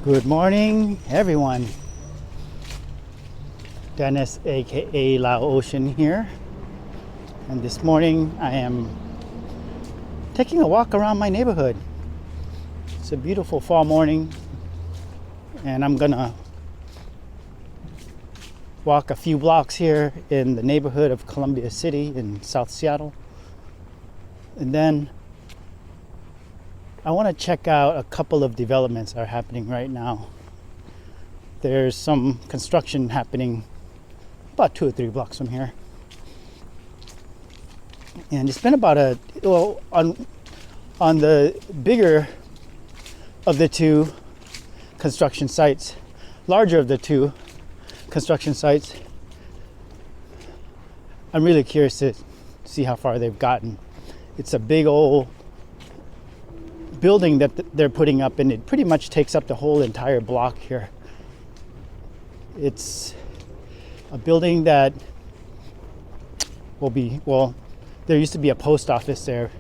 Good morning, everyone. Dennis, aka Lao Ocean here. And this morning I am taking a walk around my neighborhood. It's a beautiful fall morning, and I'm gonna walk a few blocks here in the neighborhood of Columbia City in South Seattle. And then I want to check out a couple of developments that are happening right now. There's some construction happening about 2 or 3 blocks from here. And it's been about on the bigger of the two construction sites, larger of the two construction sites, I'm really curious to see how far they've gotten. It's a big old building that they're putting up, and it pretty much takes up the whole entire block here. It's a building that will be, there used to be a post office there,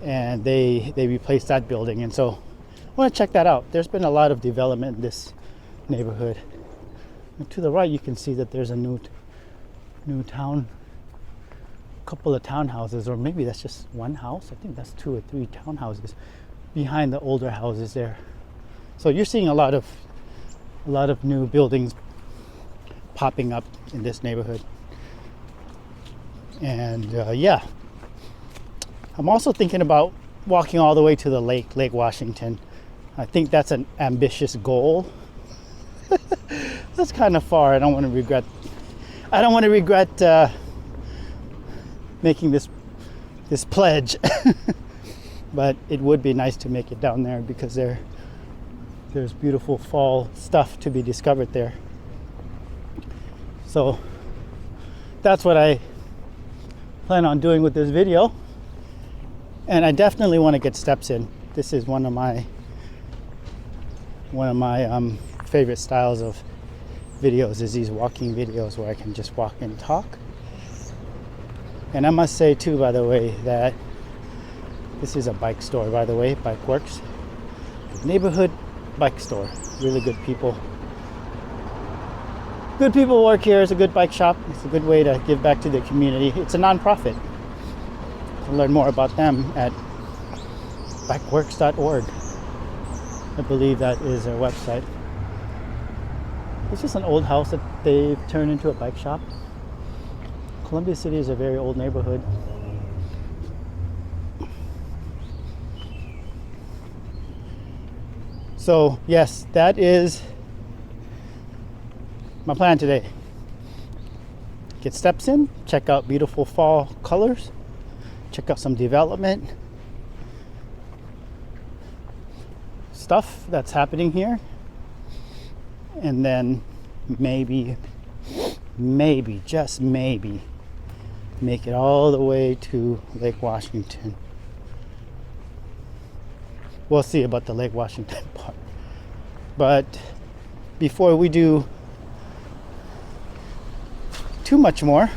and they replaced that building, and so I want to check that out. There's been a lot of development in this neighborhood. And to the right, you can see that there's a new couple of townhouses, or maybe that's just one house. I think that's 2 or 3 townhouses behind the older houses there. So you're seeing a lot of new buildings popping up in this neighborhood. And yeah, I'm also thinking about walking all the way to the Lake Washington. I think that's an ambitious goal. That's kind of far. I don't want to regret making this pledge. But it would be nice to make it down there, because there's beautiful fall stuff to be discovered there. So that's what I plan on doing with this video. And I definitely want to get steps in. This is one of my favorite styles of videos, is these walking videos where I can just walk and talk. And I must say too, by the way, that this is a bike store, by the way, Bike Works. Neighborhood bike store. Really good people. Good people work here. It's a good bike shop. It's a good way to give back to the community. It's a non-profit. You can learn more about them at bikeworks.org. I believe that is their website. It's just an old house that they've turned into a bike shop. Columbia City is a very old neighborhood. So yes, that is my plan today. Get steps in, check out beautiful fall colors, check out some development stuff that's happening here, and then maybe, just maybe, make it all the way to Lake Washington. We'll see about the Lake Washington part. But before we do too much more,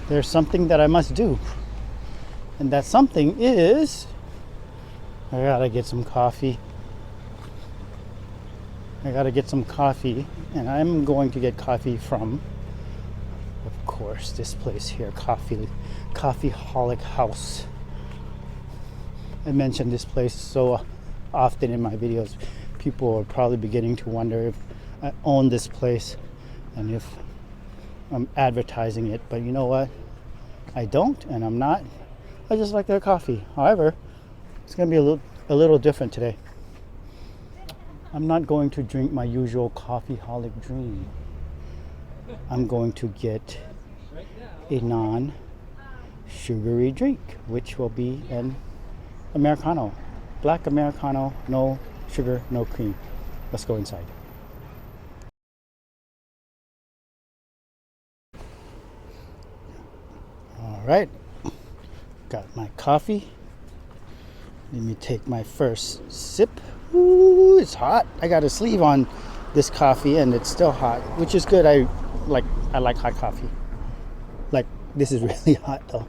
there's something that I must do. And that something is, I gotta get some coffee. And I'm going to get coffee from, of course, this place here, Coffeeholic House. I mentioned this place so often in my videos. People are probably beginning to wonder if I own this place and if I'm advertising it. But you know what? I don't, and I'm not. I just like their coffee. However, it's going to be a little different today. I'm not going to drink my usual Coffeeholic dream. I'm going to get a non-sugary drink, which will be an Americano. Black Americano, no sugar, no cream. Let's go inside. All right, got my coffee. Let me take my first sip. Ooh, it's hot. I got a sleeve on this coffee and it's still hot, which is good. I like hot coffee. Like, this is really hot though.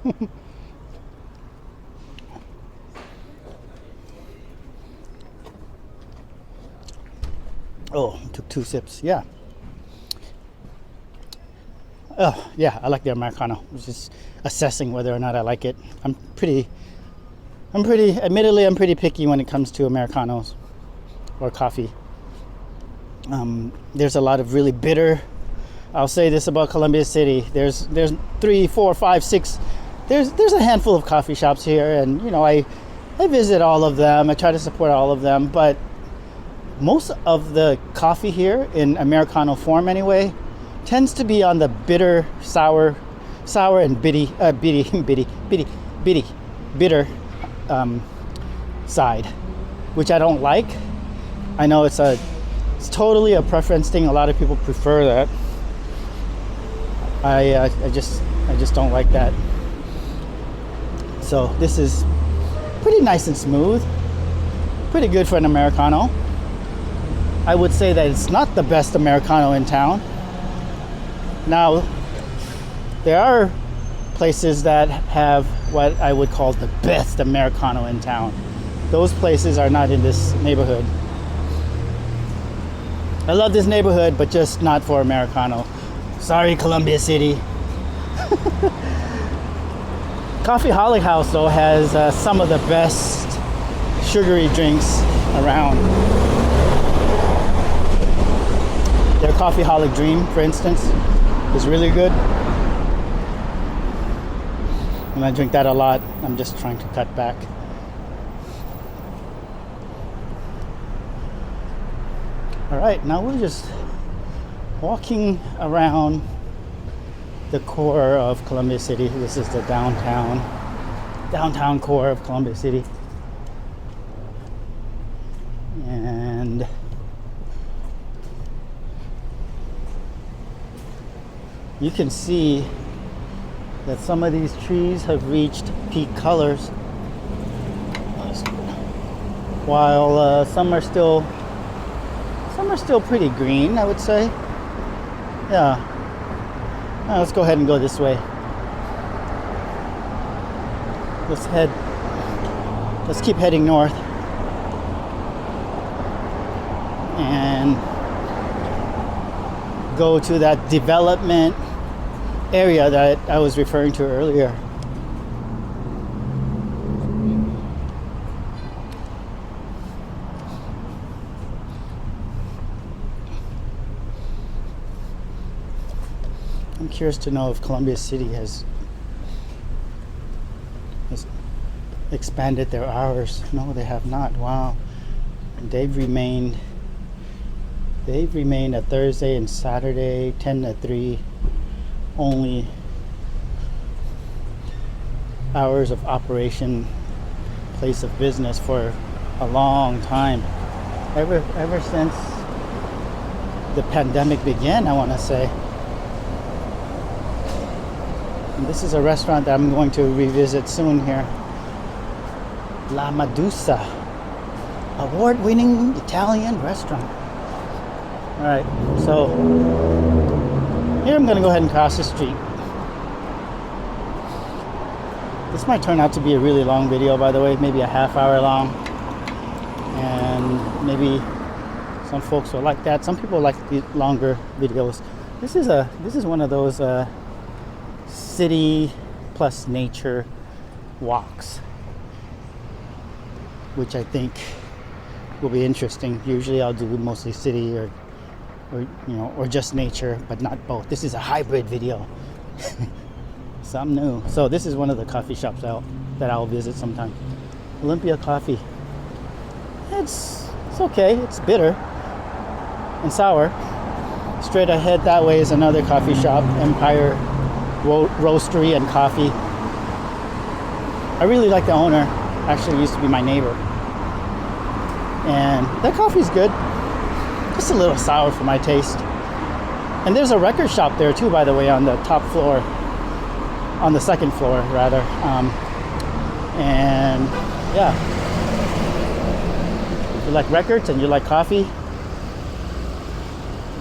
Oh, took 2 sips. Yeah. Oh, yeah, I like the Americano. I was just assessing whether or not I like it. Admittedly, I'm pretty picky when it comes to Americanos or coffee. There's a lot of really bitter. I'll say this about Columbia City. There's 3, 4, 5, 6. There's a handful of coffee shops here, and I visit all of them. I try to support all of them, but most of the coffee here in Americano form anyway tends to be on the bitter, sour and bitter side, which I don't like. I know it's totally a preference thing. A lot of people prefer that. I just don't like that. So this is pretty nice and smooth, pretty good for an Americano. I would say that it's not the best Americano in town. Now, there are places that have what I would call the best Americano in town. Those places are not in this neighborhood. I love this neighborhood, but just not for Americano. Sorry, Columbia City. Coffeeholic House, though, has some of the best sugary drinks around. Their Coffeeholic Dream, for instance, is really good. And I drink that a lot. I'm just trying to cut back. All right, now we're just walking around the core of Columbia City. This is the downtown core of Columbia City. And you can see that some of these trees have reached peak colors, while some are still pretty green, I would say. Yeah. Let's go ahead and go this way. Let's keep heading north. And go to that development area that I was referring to earlier. I'm curious to know if Columbia City has expanded their hours. No, they have not. Wow. They've remained a Thursday and Saturday 10 to 3 only hours of operation, place of business for a long time. Ever since the pandemic began, I want to say. And this is a restaurant that I'm going to revisit soon here. La Medusa, award-winning Italian restaurant. All right, so here I'm going to go ahead and cross the street. This might turn out to be a really long video, by the way, maybe a half hour long. And maybe some folks will like that. Some people like the longer videos. This is one of those city plus nature walks, which I think will be interesting. Usually I'll do mostly city or just nature, but not both. This is a hybrid video. Something new. So this is one of the coffee shops that I'll visit sometime. Olympia Coffee. It's okay. It's bitter and sour. Straight ahead that way is another coffee shop, Empire Roastery and Coffee. I really like the owner. Actually used to be my neighbor. And that coffee's good. Just a little sour for my taste. And there's a record shop there too, by the way, on the top floor. On the second floor, rather. And yeah. If you like records and you like coffee,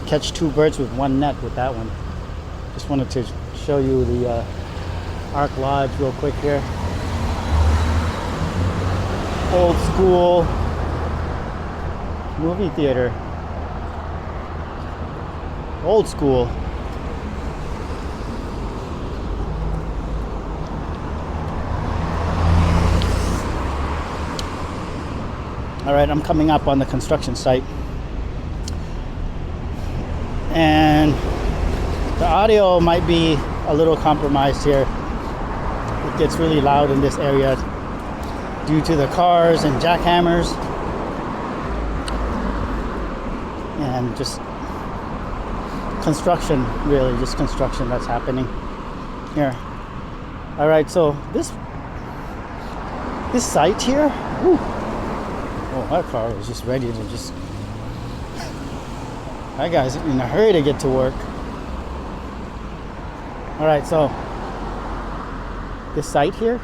catch 2 birds with 1 net with that one. Just wanted to show you the Ark Lodge real quick here. Old school movie theater. Old school. All right, I'm coming up on the construction site. And the audio might be a little compromised here. It gets really loud in this area due to the cars and jackhammers and just construction, really just construction that's happening here. All right, so this site here, whew, oh, my car was just ready to just, that guy's in a hurry to get to work. All right, so this site here,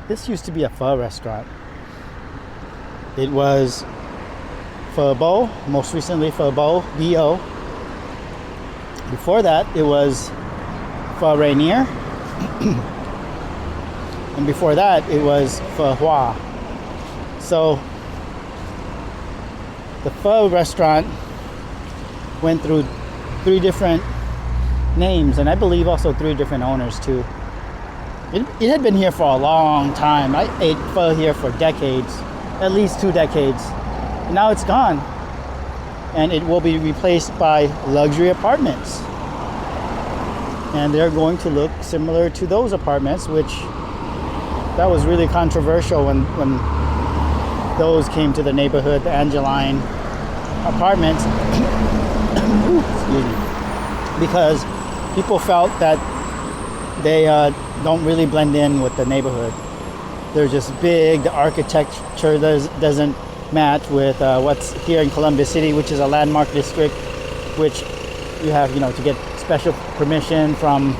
this used to be a pho restaurant. It was Pho Bo, most recently Pho Bo, B-O. Before that, it was Pho Rainier. And before that, it was Pho Hua. So the pho restaurant went through 3 different names, and I believe also 3 different owners too. It had been here for a long time. I ate pho here for decades, at least 2 decades. And now it's gone, and it will be replaced by luxury apartments. And they're going to look similar to those apartments, which that was really controversial when those came to the neighborhood, the Angeline apartments. Excuse me. Because people felt that they don't really blend in with the neighborhood. They're just big. The architecture doesn't match with what's here in Columbus City, which is a landmark district, which you have, to get special permission from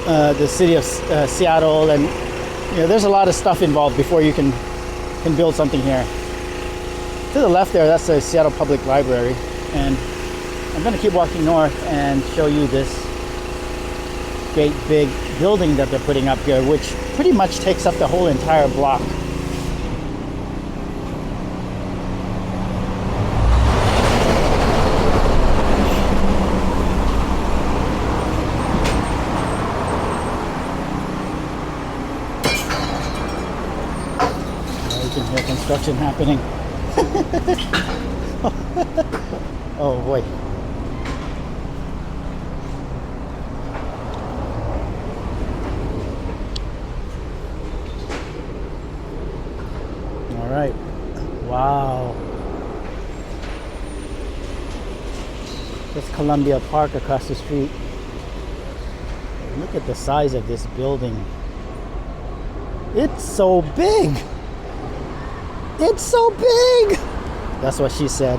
the city of Seattle, and there's a lot of stuff involved before you can build something here. To the left there, that's the Seattle Public Library, and I'm going to keep walking north and show you this great big building that they're putting up here, which pretty much takes up the whole entire block. You can hear construction happening. Oh boy. All right. Wow. That's Columbia Park across the street. Look at the size of this building. It's so big. It's so big. That's what she said.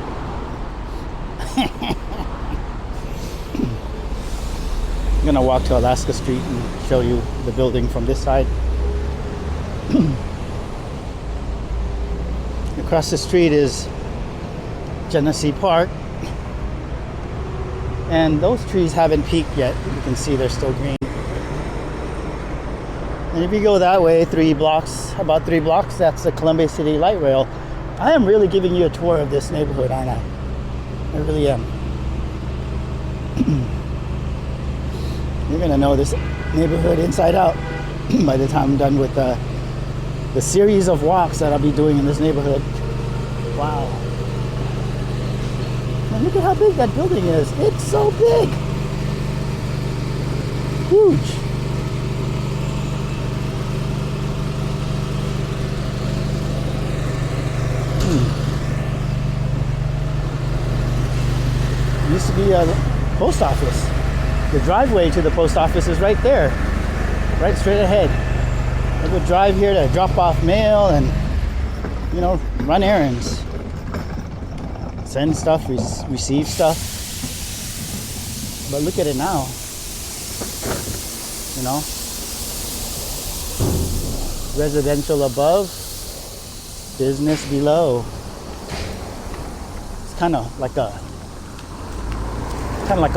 I'm gonna walk to Alaska Street and show you the building from this side. Across the street is Genesee Park, and those trees haven't peaked yet. You can see they're still green. And if you go that way, about 3 blocks, that's the Columbia City Light Rail. I am really giving you a tour of this neighborhood, aren't I? I really am. You're gonna know this neighborhood inside out by the time I'm done with the series of walks that I'll be doing in this neighborhood. Wow. And look at how big that building is. It's so big. Huge. Used to be a post office. The driveway to the post office is right there, right straight ahead. I would drive here to drop off mail and, run errands, send stuff, receive stuff. But look at it now. Residential above, business below. It's kind of like a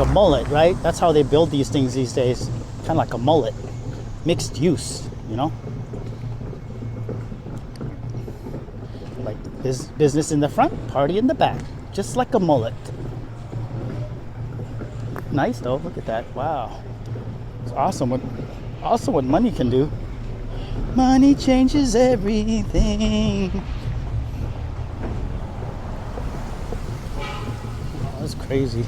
mullet, right? That's how they build these things these days. Kind of like a mullet, mixed use, like business in the front, party in the back, just like a mullet. Nice though. Look at that. Wow. It's awesome what money can do. Money changes everything. Oh, that's crazy.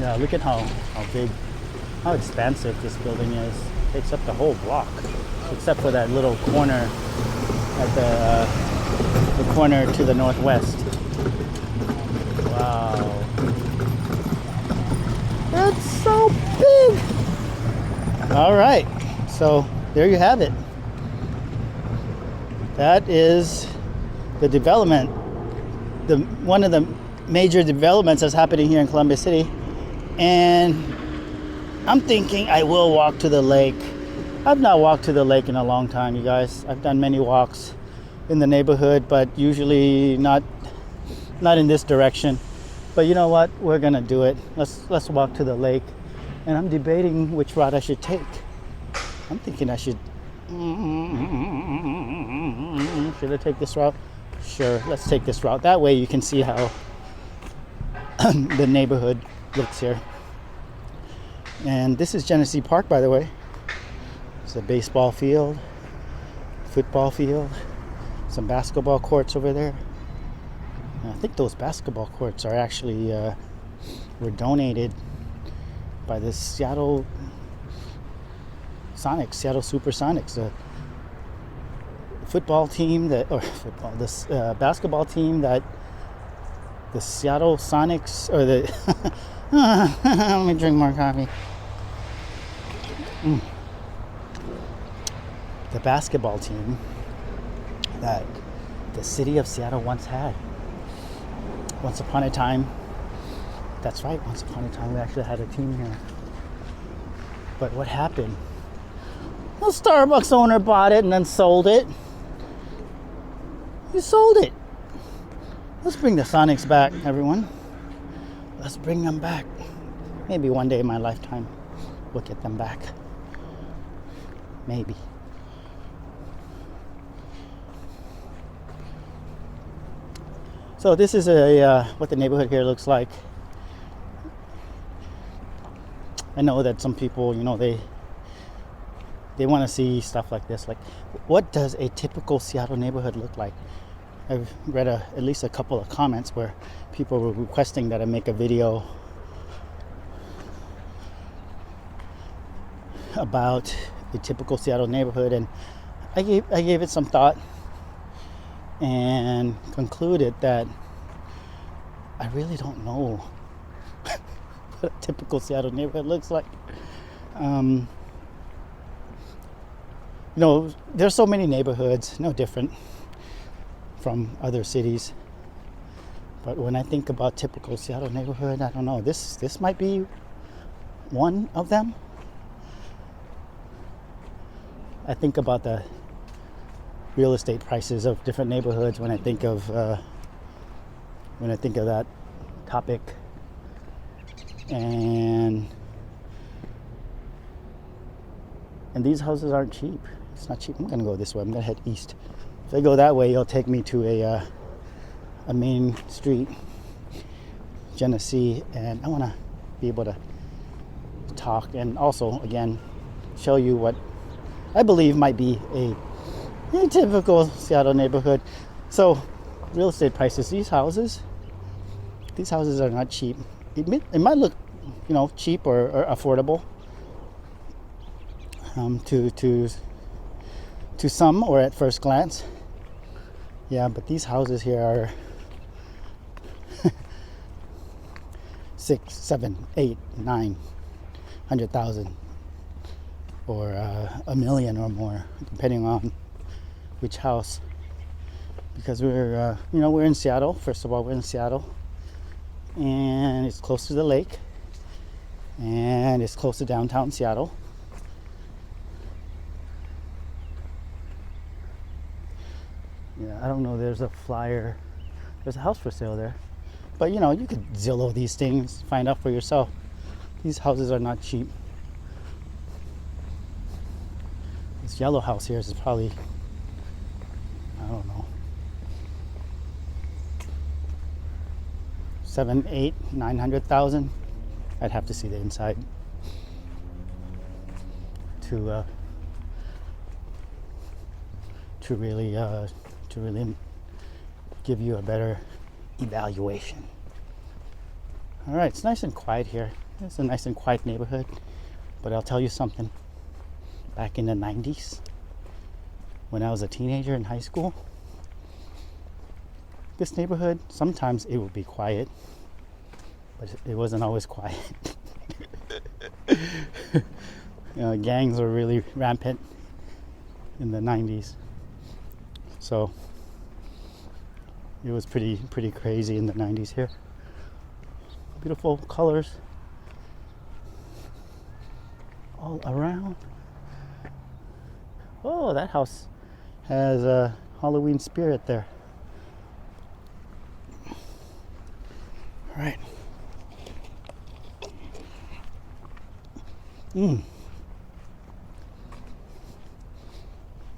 Yeah, look at how big, how expansive this building is. It takes up the whole block, except for that little corner at the corner to the northwest. Wow, that's so big. All right, so there you have it. That is the development, one of the major developments that's happening here in Columbus City. And I'm thinking I will walk to the lake. I've not walked to the lake in a long time, you guys. I've done many walks in the neighborhood, but usually not in this direction. But you know what? We're gonna do it. Let's walk to the lake. And I'm debating which route I should take. I'm thinking I should I take this route? Sure, let's take this route. That way you can see how the neighborhood looks here. And this is Genesee Park, by the way. It's a baseball field, football field, some basketball courts over there. And I think those basketball courts are actually were donated by the Seattle Supersonics, the football team this basketball team that the Seattle Sonics, or the let me drink more coffee. The basketball team that the city of Seattle once had. Once upon a time, that's right, once upon a time we actually had a team here. But what happened? The Starbucks owner bought it and then sold it. He sold it. Let's bring the Sonics back, everyone. Let's bring them back. Maybe one day in my lifetime, we'll get them back. Maybe. So this is what the neighborhood here looks like. I know that some people, they want to see stuff like this. Like, what does a typical Seattle neighborhood look like? I've read at least a couple of comments where people were requesting that I make a video about a typical Seattle neighborhood, and I gave it some thought and concluded that I really don't know what a typical Seattle neighborhood looks like. There's so many neighborhoods, no different from other cities. But when I think about typical Seattle neighborhood, I don't know. This might be one of them. I think about the real estate prices of different neighborhoods when I think of that topic. And these houses aren't cheap. It's not cheap. I'm gonna go this way. I'm gonna head east. If I go that way, it'll take me to a main street, Genesee, and I want to be able to talk and also, again, show you what I believe might be a typical Seattle neighborhood. So, real estate prices. These houses are not cheap. It might look, cheap or affordable to some, or at first glance. Yeah, but these houses here are 6, 7, 8, 900,000, or $1 million or more, depending on which house. Because we're in Seattle. First of all, we're in Seattle, and it's close to the lake, and it's close to downtown Seattle. Yeah, I don't know. There's a flyer. There's a house for sale there. But, you could Zillow these things, find out for yourself. These houses are not cheap. This yellow house here is probably, I don't know, 7, 8, 900,000. I'd have to see the inside to really give you a better evaluation. All right, it's nice and quiet here. It's a nice and quiet neighborhood, but I'll tell you something. Back in the 90s, when I was a teenager in high school, this neighborhood, sometimes it would be quiet, but it wasn't always quiet. Gangs were really rampant in the 90s. So it was pretty crazy in the 90s here. Beautiful colors all around. Oh, that house has a Halloween spirit there. All right.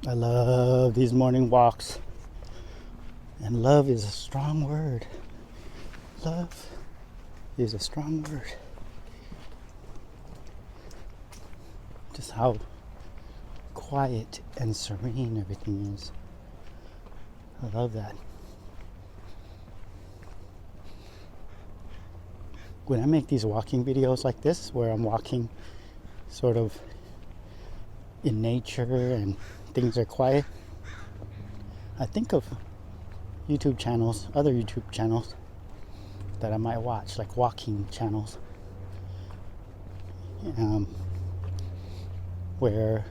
I love these morning walks. And love is a strong word. Love is a strong word. Just how quiet and serene everything is. I love that. When I make these walking videos like this, where I'm walking sort of in nature and things are quiet, I think of YouTube channels, other YouTube channels that I might watch, like walking channels, where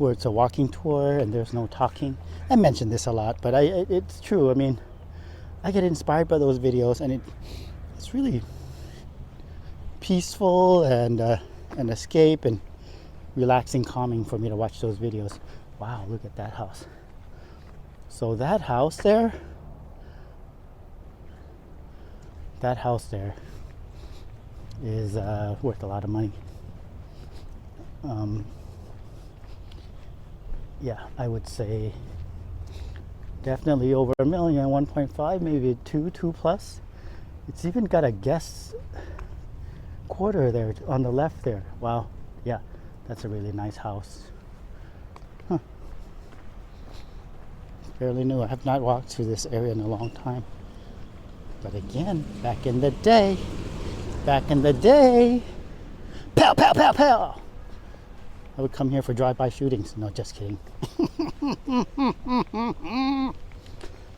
it's a walking tour and there's no talking. I mention this a lot, but it's true. I mean, I get inspired by those videos, and it's really peaceful and an escape and relaxing, calming for me to watch those videos. Wow, look at that house. So that house there is worth a lot of money. Yeah, I would say definitely over $1 million, 1.5, maybe 2 plus. It's even got a guest quarter there on the left there. Wow, yeah, that's a really nice house. Huh. Fairly new. I have not walked through this area in a long time. But again, back in the day, pow, pow, pow, pow. I would come here for drive-by shootings. No, just kidding.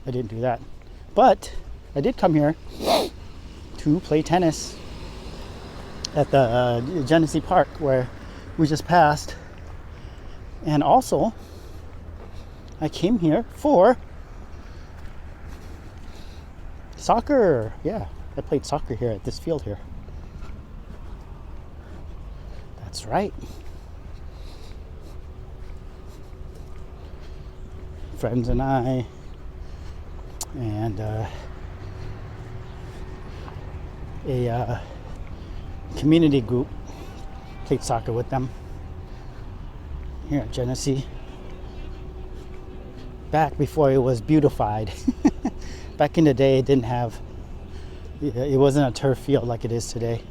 I didn't do that. But I did come here to play tennis at the Jefferson Park, where we just passed. And also, I came here for soccer. Yeah, I played soccer here at this field here. That's right. Friends and I, and a community group played soccer with them here at Genesee. Back before it was beautified. Back in the day, it wasn't a turf field like it is today.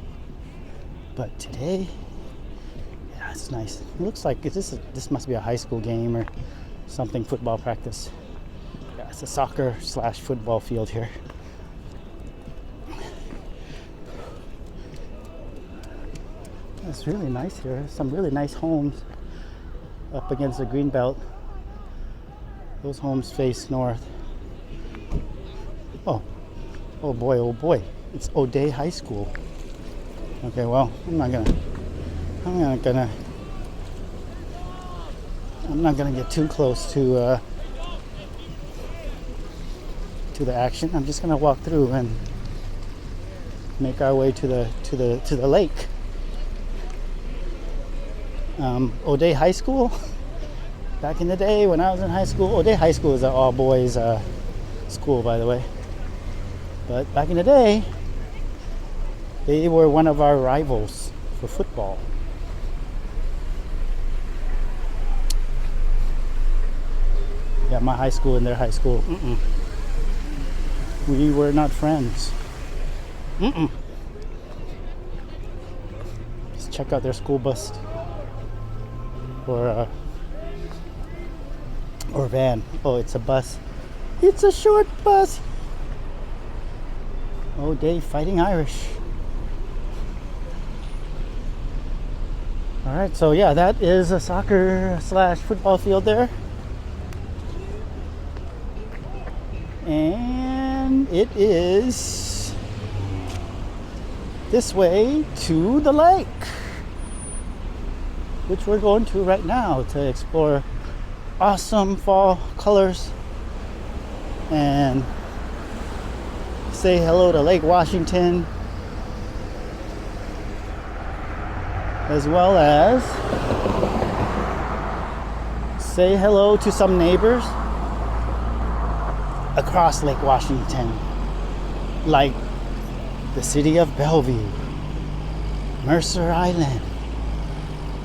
But today, yeah, it's nice. It looks like this must be a high school game or something, football practice. Yeah, it's a soccer/football field here. It's really nice here. Some really nice homes up against the green belt. Those homes face north. Oh boy, it's O'Day High School. Okay, well, I'm not gonna get too close to the action. I'm just gonna walk through and make our way to the lake. O'Day High School. Back in the day when I was in high school, O'Day High School is an all boys school, by the way. But back in the day, they were one of our rivals for football. Yeah, my high school and their high school. We were not friends. Let's check out their school bus or van. Oh, it's a bus. It's a short bus. Oh, Dave, Fighting Irish. All right, so yeah, that is a soccer / football field there. And it is this way to the lake, which we're going to right now to explore awesome fall colors and say hello to Lake Washington, as well as say hello to some neighbors across Lake Washington, like the city of Bellevue, Mercer Island,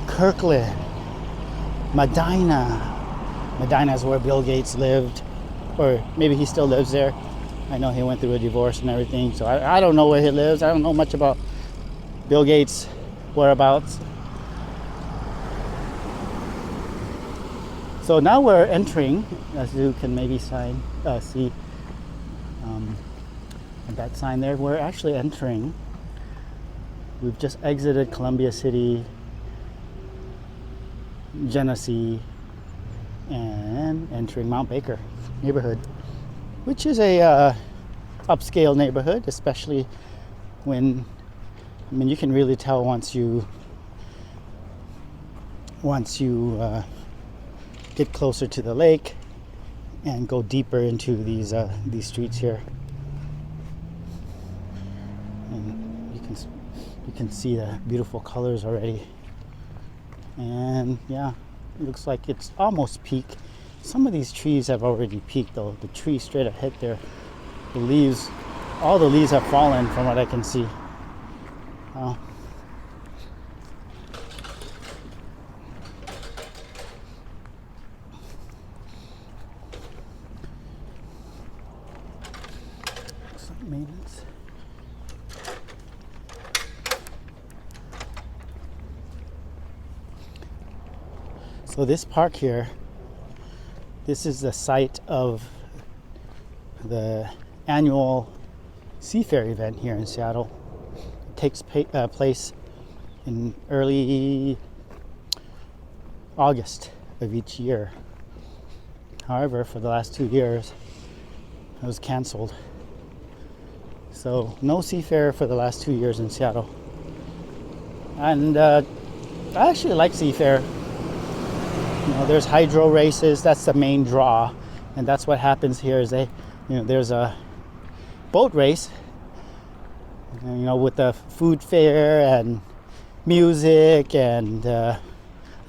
Kirkland, Medina. Medina is where Bill Gates lived, or maybe he still lives there. I know he went through a divorce and everything, so I don't know where he lives. I don't know much about Bill Gates' whereabouts. So now we're entering, as you can maybe see that sign there. We're actually entering. We've just exited Columbia City, Genesee, and entering Mount Baker neighborhood, which is a upscale neighborhood, especially when, I mean, you can really tell once you get closer to the lake and go deeper into these streets here, and you can see the beautiful colors already. And yeah, it looks like it's almost peak. Some of these trees have already peaked though. The tree straight ahead there, all the leaves have fallen from what I can see. Maintenance. So this park here, this is the site of the annual Seafair event here in Seattle. It takes place in early August of each year. However, for the last 2 years, it was canceled. So no Seafair for the last 2 years in Seattle. And I actually like Seafair. You know, there's hydro races, that's the main draw. And that's what happens here is there's a boat race, with the food fair and music and a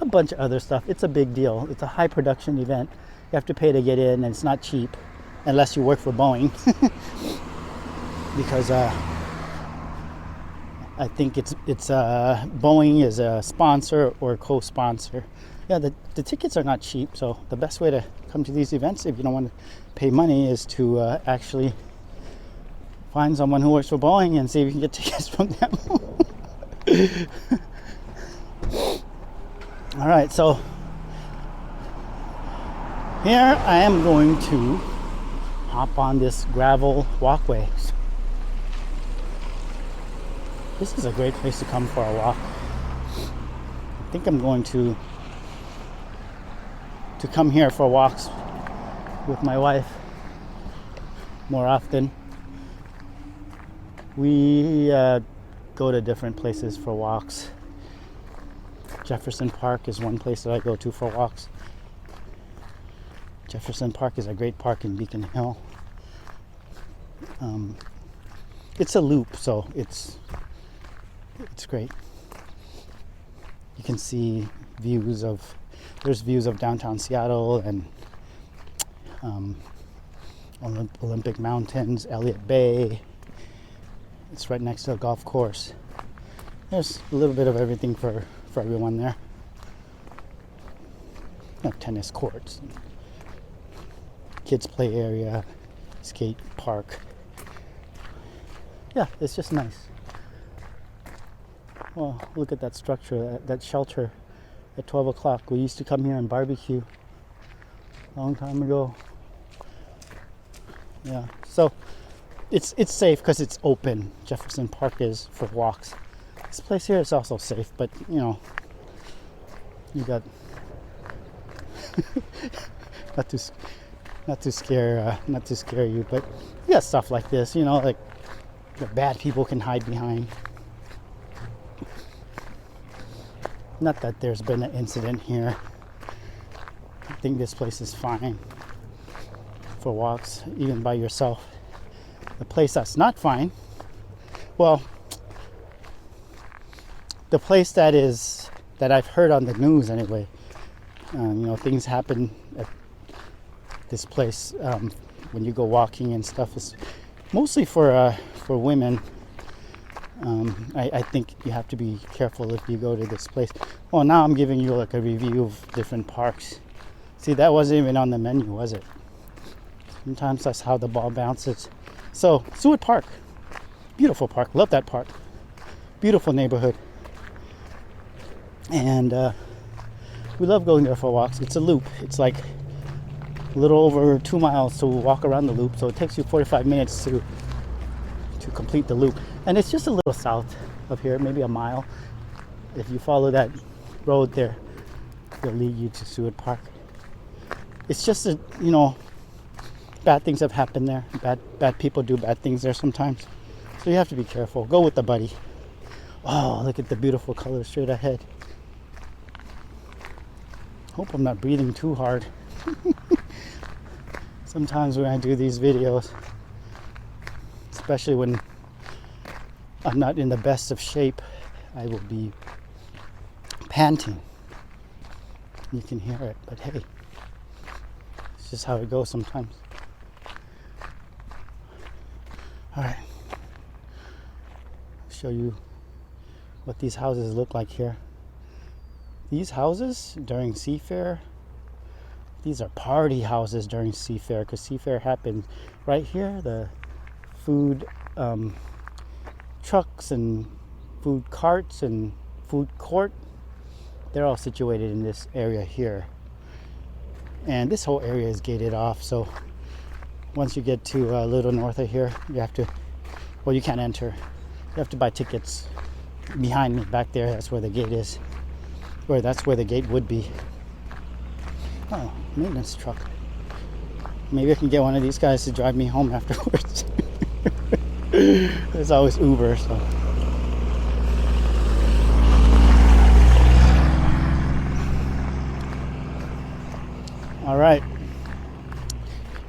bunch of other stuff. It's a big deal. It's a high production event. You have to pay to get in, and it's not cheap unless you work for Boeing. Because I think it's Boeing is a sponsor or co-sponsor. Yeah, the tickets are not cheap, so the best way to come to these events, if you don't want to pay money, is to actually find someone who works for Boeing and see if you can get tickets from them. All right, so here I am going to hop on this gravel walkway. This is a great place to come for a walk. I think I'm going to come here for walks with my wife more often. We go to different places for walks. Jefferson Park is one place that I go to for walks. Jefferson Park is a great park in Beacon Hill. It's a loop, so it's great. You can see views of downtown Seattle and Olympic Mountains, Elliott Bay. It's right next to a golf course. There's a little bit of everything for everyone there. Tennis courts. kids play area, skate park. Yeah, it's just nice. Well, look at that structure, that shelter at 12 o'clock. We used to come here and barbecue a long time ago. Yeah, so it's safe because it's open. Jefferson Park is for walks. This place here is also safe, but you know, you got not to scare you, but you got stuff like this, you know, like that bad people can hide behind. Not that there's been an incident here. I think this place is fine for walks, even by yourself. The place that's not fine, well, the place that I've heard on the news anyway, you know, things happen at this place when you go walking and stuff. Is mostly for women. I think you have to be careful if you go to this place. Well, now I'm giving you like a review of different parks. See, that wasn't even on the menu, was it? Sometimes that's how the ball bounces. So, Seward Park. Beautiful park. Love that park. Beautiful neighborhood. And we love going there for walks. It's a loop. It's like a little over 2 miles to walk around the loop. So it takes you 45 minutes to complete the loop. And it's just a little south of here, maybe a mile. If you follow that road there, it'll lead you to Seward Park. It's just that, you know, bad things have happened there. Bad people do bad things there sometimes. So you have to be careful. Go with the buddy. Oh, look at the beautiful colors straight ahead. Hope I'm not breathing too hard. Sometimes when I do these videos, especially when I'm not in the best of shape, I will be panting. You can hear it, but hey, it's just how it goes sometimes. All right, show you what these houses look like here. These houses during Seafair, these are party houses during Seafair, because Seafair happens right here. The food trucks and food carts and food court, they're all situated in this area here. And this whole area is gated off, so once you get to a little north of here, you have to, well, you can't enter. You have to buy tickets. Behind me, back there, that's where the gate is. Or that's where the gate would be. Oh, maintenance truck. Maybe I can get one of these guys to drive me home afterwards. There's always Uber, so. All right.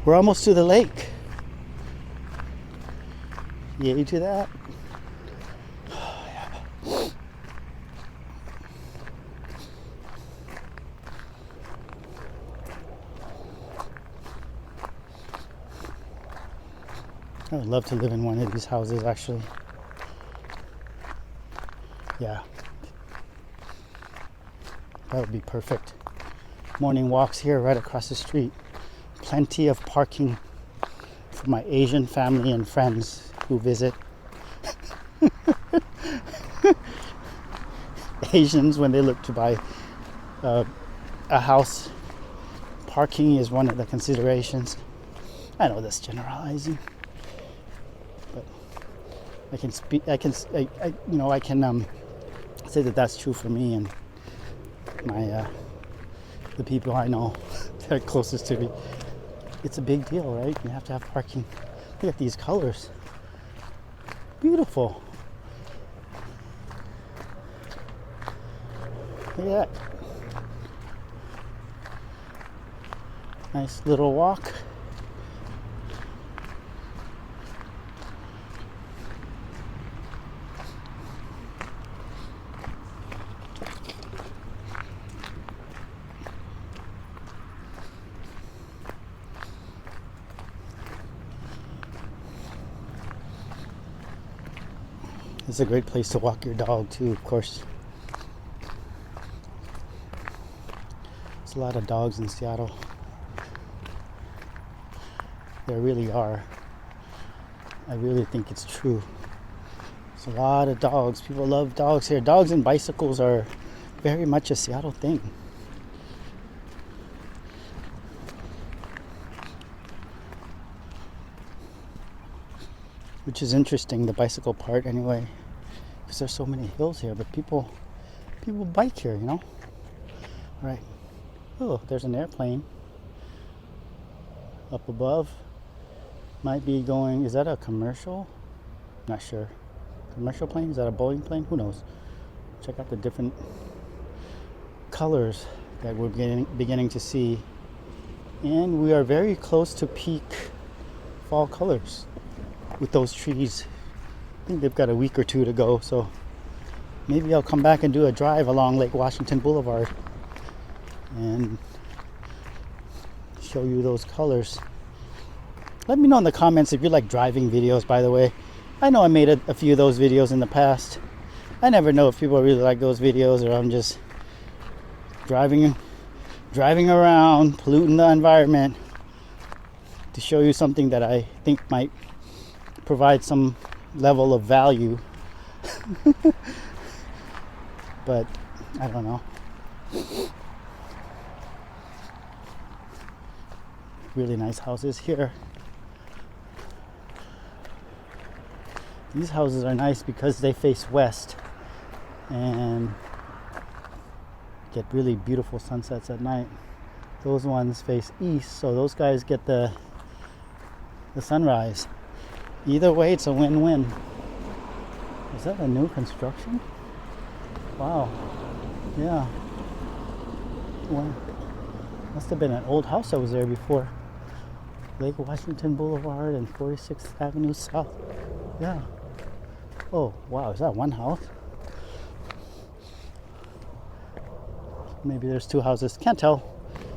We're almost to the lake. Yay to that. I would love to live in one of these houses, actually. Yeah. That would be perfect. Morning walks here right across the street. Plenty of parking for my Asian family and friends who visit. Asians, when they look to buy a house, parking is one of the considerations. I know that's generalizing. But I can speak. I can say that that's true for me and my the people I know that are closest to me. It's a big deal, right? You have to have parking. Look at these colors. Beautiful. Look at that. Nice little walk. It's a great place to walk your dog too, of course. There's a lot of dogs in Seattle. There really are. I really think it's true. There's a lot of dogs. People love dogs here. Dogs and bicycles are very much a Seattle thing. Which is interesting, the bicycle part anyway, because there's so many hills here, but people bike here, you know? Right. Oh, there's an airplane up above. Might be going, is that a commercial? Not sure. Commercial plane? Is that a Boeing plane? Who knows? Check out the different colors that we're beginning to see. And we are very close to peak fall colors with those trees. I think they've got a week or two to go, so maybe I'll come back and do a drive along Lake Washington Boulevard and show you those colors. Let me know in the comments if you like driving videos, by the way. I know I made a few of those videos in the past. I never know if people really like those videos or I'm just driving around, polluting the environment to show you something that I think might provide some level of value. But I don't know. Really nice houses here. These houses are nice because they face west and get really beautiful sunsets at night. Those ones face east, so those guys get the sunrise. Either way, it's a win-win. Is that a new construction? Wow. Yeah. Well, must have been an old house that was there before. Lake Washington Boulevard and 46th Avenue South. Yeah. Oh, wow. Is that one house? Maybe there's two houses. Can't tell.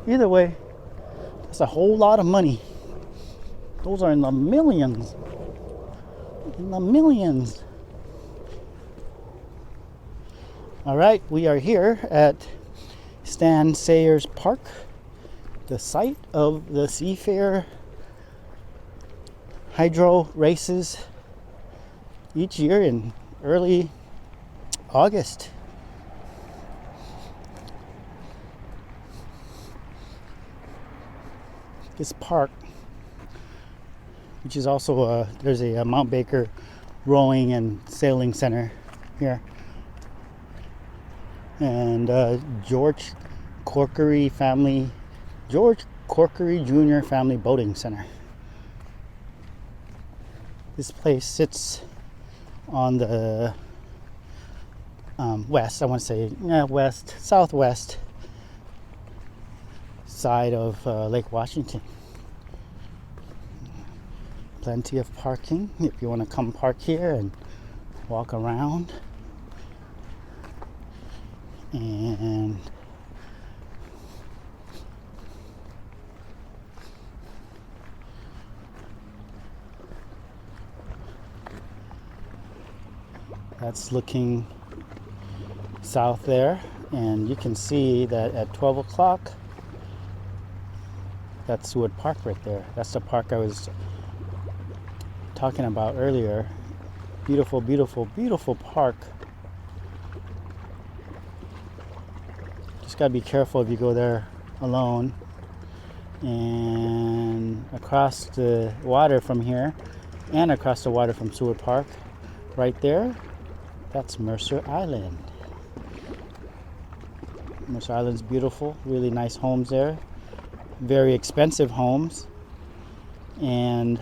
Either way, that's a whole lot of money. Those are in the millions. In the millions. All right, we are here at Stan Sayers Park, the site of the Seafair Hydro races each year in early August. This park, which is also there's a Mount Baker rowing and sailing center here, and George Corkery Jr. Family Boating Center. This place sits on the west, I want to say southwest side of Lake Washington. Plenty of parking if you want to come park here and walk around. And that's looking south there, and you can see that at 12 o'clock, that's Seward Park right there. That's the park I was talking about earlier. Beautiful, beautiful, beautiful park. Just gotta be careful if you go there alone. And across the water from here, and across the water from Seward Park, right there, that's Mercer Island. Mercer Island's beautiful, really nice homes there. Very expensive homes. And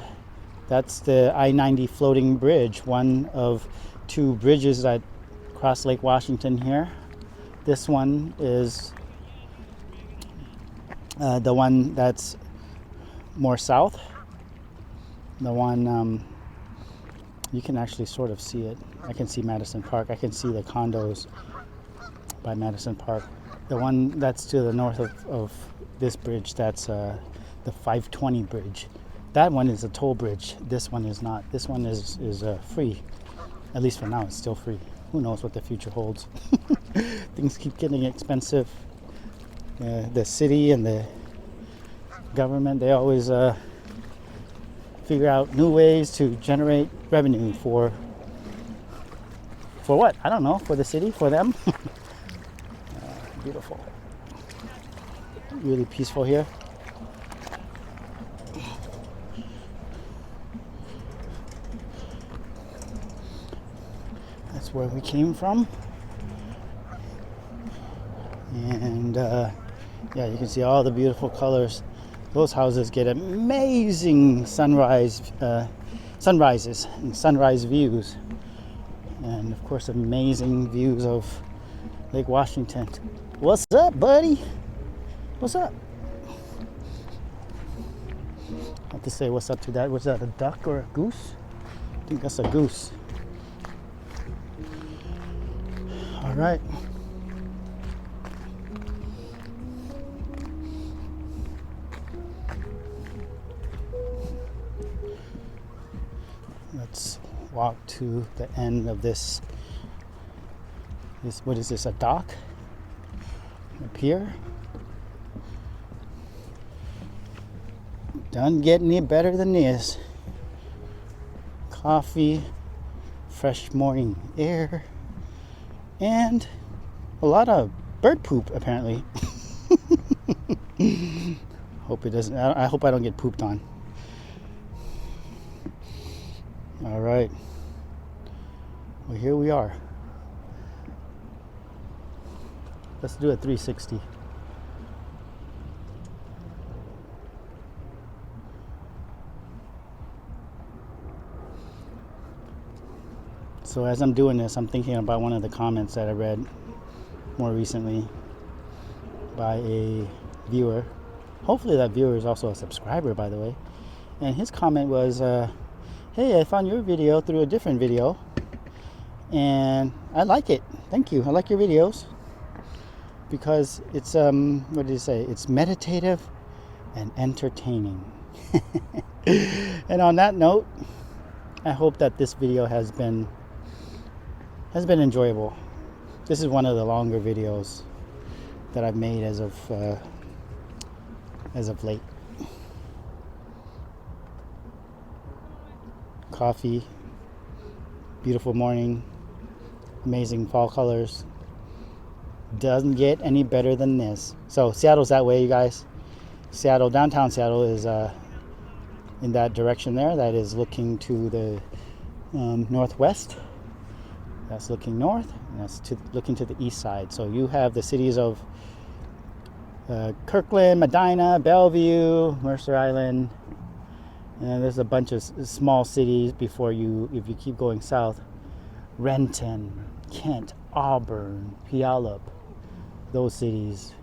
that's the I-90 floating bridge, one of two bridges that cross Lake Washington here. This one is the one that's more south. The one, you can actually sort of see it. I can see Madison Park. I can see the condos by Madison Park. The one that's to the north of this bridge, that's the 520 bridge. That one is a toll bridge. This one is not. This one is free. At least for now, it's still free. Who knows what the future holds? Things keep getting expensive. The city and the government, they always figure out new ways to generate revenue for what? I don't know, for the city, for them. Beautiful. Really peaceful here. That's where we came from. And yeah, you can see all the beautiful colors. Those houses get amazing sunrises and sunrise views. And of course, amazing views of Lake Washington. What's up, buddy? What's up? I have to say what's up to that. Was that a duck or a goose? I think that's a goose. All right. Let's walk to the end of this. What is this, a dock? A pier? Doesn't get any better than this. Coffee, fresh morning air, and a lot of bird poop apparently. Hope it doesn't. I hope I don't get pooped on. All right. Well, here we are. Let's do a 360. So as I'm doing this, I'm thinking about one of the comments that I read more recently by a viewer. Hopefully that viewer is also a subscriber, by the way. And his comment was, hey, I found your video through a different video and I like it. Thank you. I like your videos because it's what did he say? It's meditative and entertaining. And on that note, I hope that this video has been enjoyable. This is one of the longer videos that I've made as of late. Coffee, beautiful morning, amazing fall colors. Doesn't get any better than this. So Seattle's that way, you guys. Seattle, downtown Seattle is in that direction there. That is looking to the northwest. That's looking north, and that's looking to the east side. So you have the cities of Kirkland, Medina, Bellevue, Mercer Island, and there's a bunch of small cities before you, if you keep going south, Renton, Kent, Auburn, Puyallup. Those cities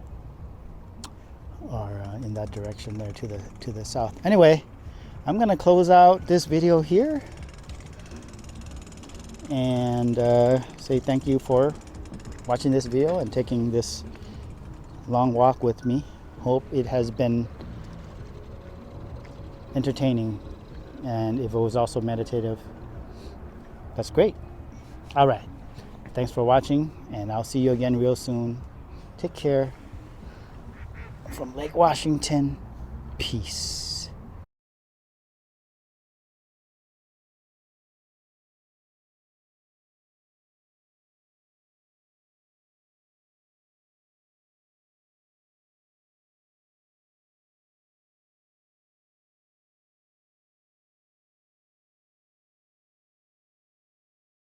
are in that direction there to the south. Anyway, I'm gonna close out this video here and say thank you for watching this video and taking this long walk with me. Hope it has been entertaining, and if it was also meditative, that's great. All right, thanks for watching, and I'll see you again real soon. Take care. From Lake Washington, peace.